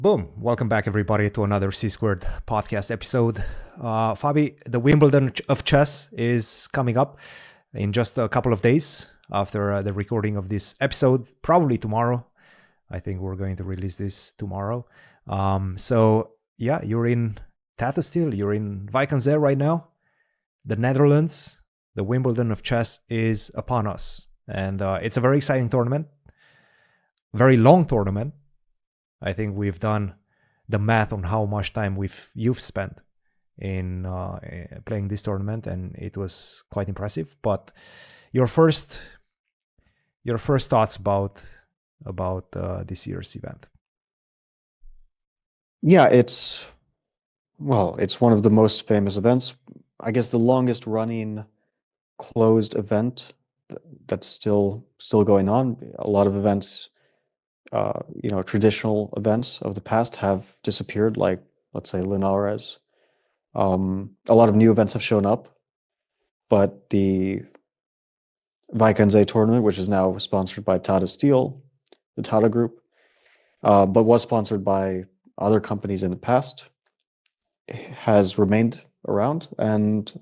Boom. Welcome back, everybody, to another C Squared podcast episode. Fabi, the Wimbledon of chess is coming up in just a couple of days after the recording of this episode, probably tomorrow. I think we're going to release this tomorrow. You're in Tata Steel, you're in Wijk aan Zee right now. The Netherlands, the Wimbledon of chess is upon us. And it's a very exciting tournament, very long tournament. I think we've done the math on how much time you've spent in playing this tournament, and it was quite impressive. But your first thoughts about this year's event? Yeah, it's one of the most famous events. I guess the longest running closed event that's still going on. A lot of events, traditional events of the past have disappeared, like, let's say, Linares. A lot of new events have shown up, but the Wijk aan Zee tournament, which is now sponsored by Tata Steel, the Tata Group, but was sponsored by other companies in the past, has remained around. And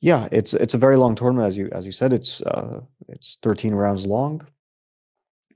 yeah, it's a very long tournament, as you said. It's 13 rounds long,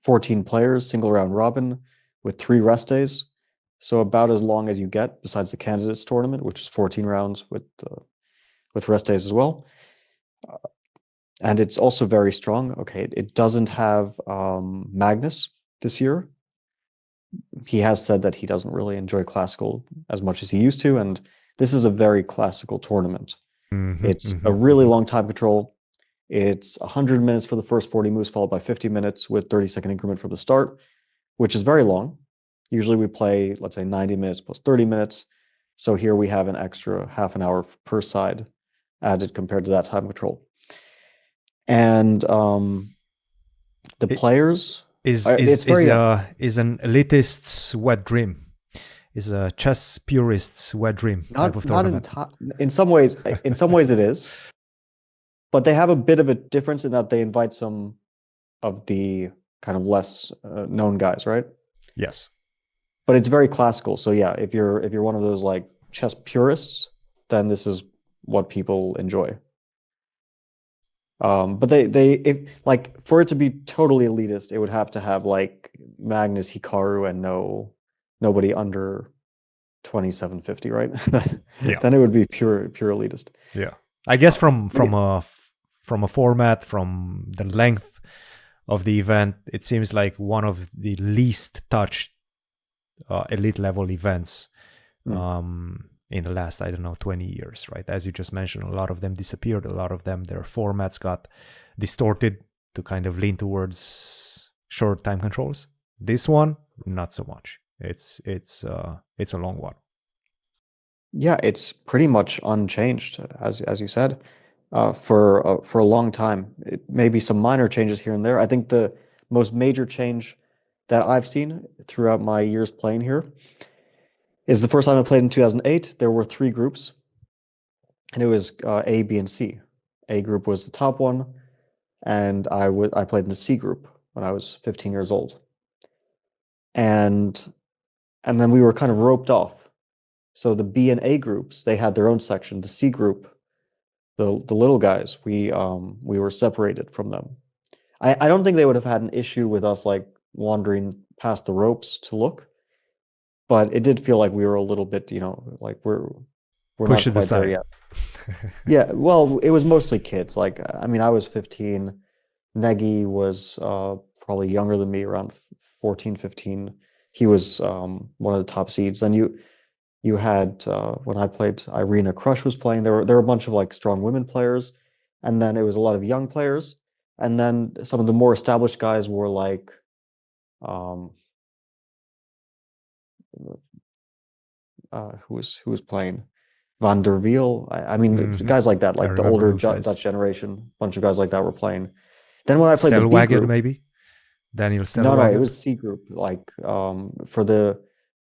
14 players, single round robin with 3 rest days. So about as long as you get besides the candidates tournament, which is 14 rounds with rest days as well. And it's also very strong. Okay, it doesn't have Magnus this year. He has said that he doesn't really enjoy classical as much as he used to, and this is a very classical tournament. It's a really long time control. It's 100 minutes for the first 40 moves, followed by 50 minutes with 30-second increment from the start, which is very long. Usually we play, let's say, 90 minutes plus 30 minutes. So here we have an extra half an hour per side added compared to that time control. And the players is an elitist's wet dream. Is a chess purist's wet dream type of tournament. In some ways it is. But they have a bit of a difference in that they invite some of the kind of less known guys, right? Yes. But it's very classical. So yeah, if you're one of those like chess purists, then this is what people enjoy. But if like for it to be totally elitist, it would have to have like Magnus, Hikaru, and nobody under 2750, right? Yeah. Then it would be pure elitist. Yeah, I guess from a format, from the length of the event, it seems like one of the least touched elite level events in the last, 20 years, right? As you just mentioned, a lot of them disappeared. A lot of them, their formats got distorted to kind of lean towards short time controls. This one, not so much. It's a long one. Yeah, it's pretty much unchanged, as you said, for a long time. It may be some minor changes here and there. I think the most major change that I've seen throughout my years playing here is the first time I played in 2008. There were 3 groups, and it was A, B, and C. A group was the top one, and I played in the C group when I was 15 years old. And then we were kind of roped off. So the B and A groups, they had their own section. The C group, the little guys, we were separated from them. I don't think they would have had an issue with us like wandering past the ropes to look, but it did feel like we were a little bit, like we're not quite there yet. Yeah, well, it was mostly kids. Like, I mean, I was 15. Negi was probably younger than me, around 14, 15. He was one of the top seeds. Then you had when I played, Irina Krush was playing. There were a bunch of like strong women players, and then it was a lot of young players. And then some of the more established guys were like who was playing? Van der Wiel. I mean, guys like that, like the older Dutch generation, bunch of guys like that were playing. Then when I played the B group, maybe Daniel Stelwagen. No, it was C group. Like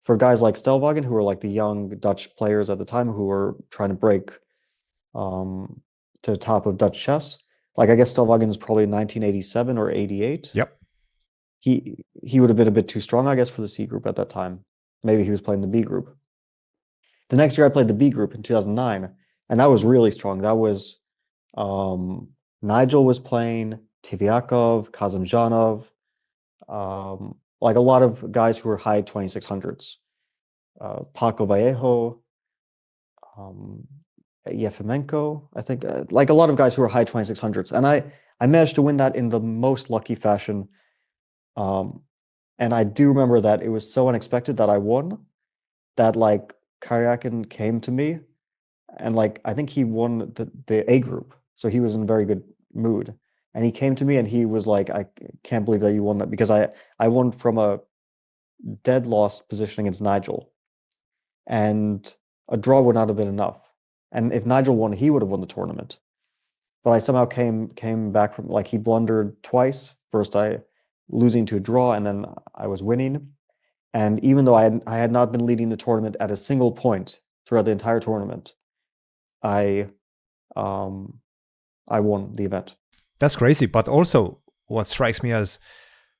for guys like Stelwagen, who were like the young Dutch players at the time who were trying to break to the top of Dutch chess. Like, I guess Stelwagen is probably 1987 or 88. Yep. He would have been a bit too strong, I guess, for the C group at that time. maybe he was playing the B group. The next year I played the B group in 2009, and that was really strong. That was Nigel was playing, Tiviakov, Kazimzhanov, like a lot of guys who were high 2600s. Paco Vallejo, um, Yefimenko, I think, like a lot of guys who were high 2600s. And I managed to win that in the most lucky fashion. And I do remember that it was so unexpected that I won, that like Karyakin came to me, and like I think he won the A group, so he was in very good mood. And he came to me and he was like, "I can't believe that you won that," because I won from a dead lost position against Nigel, and a draw would not have been enough. And if Nigel won, he would have won the tournament. But I somehow came back from, like, he blundered twice. First I losing to a draw, and then I was winning. And even though I had not been leading the tournament at a single point throughout the entire tournament, I um I won the event. That's crazy. But also, what strikes me as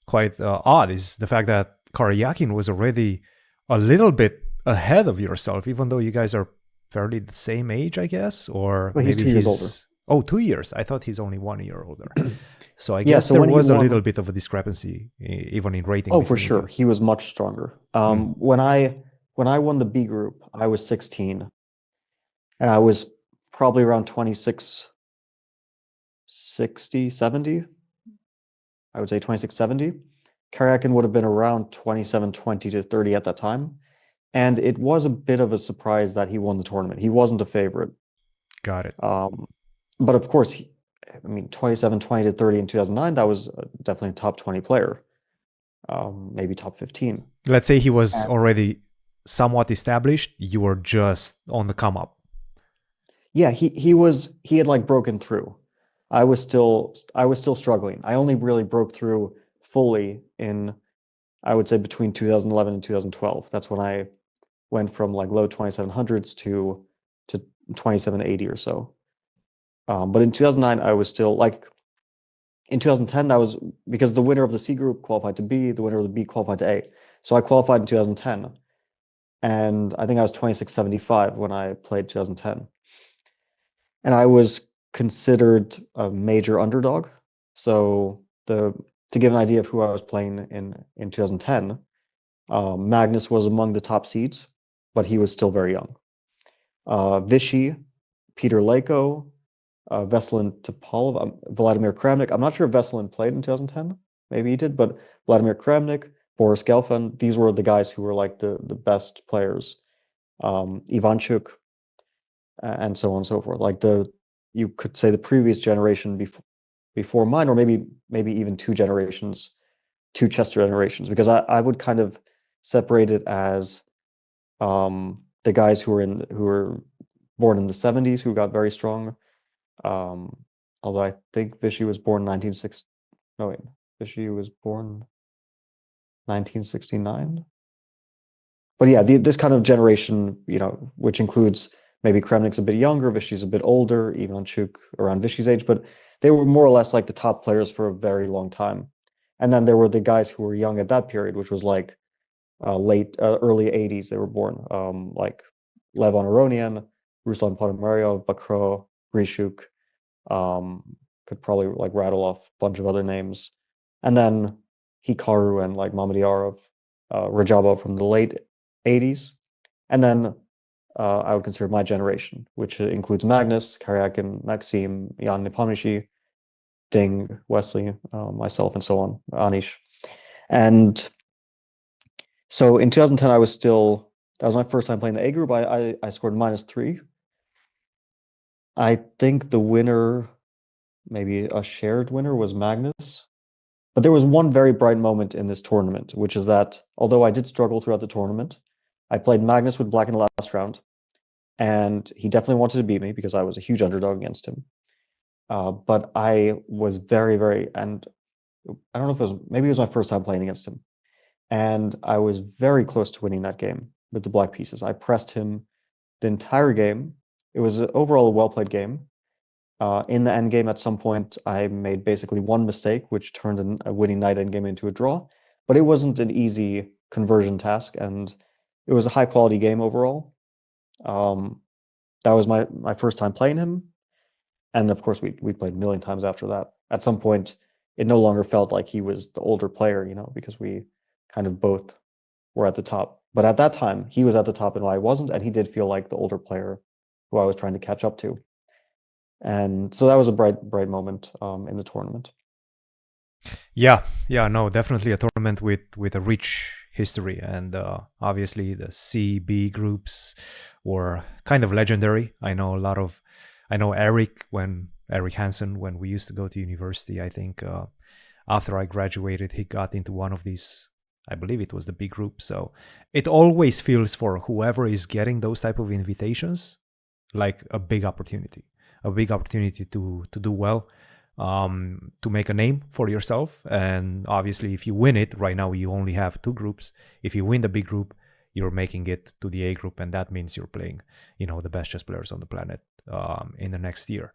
quite odd is the fact that Karyakin was already a little bit ahead of yourself, even though you guys are fairly the same age, I guess, or But he's maybe 2 years older. he's 2 years. I thought he's only 1 year older. So I Yeah, guess so there when he was a little won, bit of a discrepancy, even in rating oh, for between you sure, two. he was much stronger. Mm. When I won the B group, I was 16, and I was probably around 26, 60, 70. I would say 26, 70. Karyakin would have been around 27, 20 to 30 at that time. And it was a bit of a surprise that he won the tournament. He wasn't a favorite. Got it. But of course, I mean, 27, 20 to 30 in 2009, that was definitely a top 20 player, maybe top 15. Let's say he was And already somewhat established. You were just on the come up. yeah, he had like broken through. I was still struggling. I only really broke through fully in, I would say, between 2011 and 2012. That's when I went from like low 2700s to 2780 or so. But in 2009, I was still like, in 2010, that was because the winner of the C group qualified to B, the winner of the B qualified to A. So I qualified in 2010, and I think I was 2675 when I played 2010. And I was considered a major underdog. So to give an idea of who I was playing in 2010, Magnus was among the top seeds, but he was still very young. Vichy, Peter Leko, Veselin Topalov, Vladimir Kramnik. I'm not sure if Veselin played in 2010. Maybe he did, but Vladimir Kramnik, Boris Gelfand, these were the guys who were like the best players. Ivanchuk, and so on and so forth. Like you could say the previous generation before mine, or maybe even two generations, two chess generations, because I would kind of separate it as the guys who were born in the 70s who got very strong. Um, Although I think Vichy was born 1960. No, wait, Vichy was born 1969. But yeah, this kind of generation, which includes maybe Kremnik's a bit younger, Vichy's a bit older, Ivanchuk around Vichy's age, but they were more or less like the top players for a very long time. And then there were the guys who were young at that period, which was like early 80s. They were born, like Levon Aronian, Ruslan Ponomaryov, Bakro, Grishuk. Could probably like rattle off a bunch of other names. And then Hikaru and like Mamedyarov, Rajabov from the late 80s. And then I would consider my generation, which includes Magnus, Karyakin, Maxim, Jan Nepomniachtchi, Ding, Wesley, myself, and so on, Anish. And so in 2010, that was my first time playing the A group. I scored -3. I think the winner, maybe a shared winner, was Magnus. But there was one very bright moment in this tournament, which is that although I did struggle throughout the tournament, I played Magnus with black in the last round, and he definitely wanted to beat me because I was a huge underdog against him. But I was very, very, and I don't know if maybe it was my first time playing against him, and I was very close to winning that game with the black pieces. I pressed him the entire game. It was overall a well-played game. In the end game, at some point, I made basically one mistake, which turned a winning knight endgame into a draw. But it wasn't an easy conversion task, and it was a high quality game overall. Um, that was my first time playing him, and of course we played a million times after that. At some point, it no longer felt like he was the older player, because we kind of both were at the top. But at that time, he was at the top and I wasn't, and he did feel like the older player who I was trying to catch up to. And so that was a bright moment in the tournament. Yeah, no, definitely a tournament with a rich history, and obviously the CB groups were kind of legendary. I know Eric Hansen, when we used to go to university. I think after I graduated, he got into one of these. I believe it was the B group. So it always feels, for whoever is getting those type of invitations, like a big opportunity to do well, to make a name for yourself. And obviously, if you win it, right now you only have two groups. If you win the B group, you're making it to the A group, and that means you're playing, the best chess players on the planet in the next year.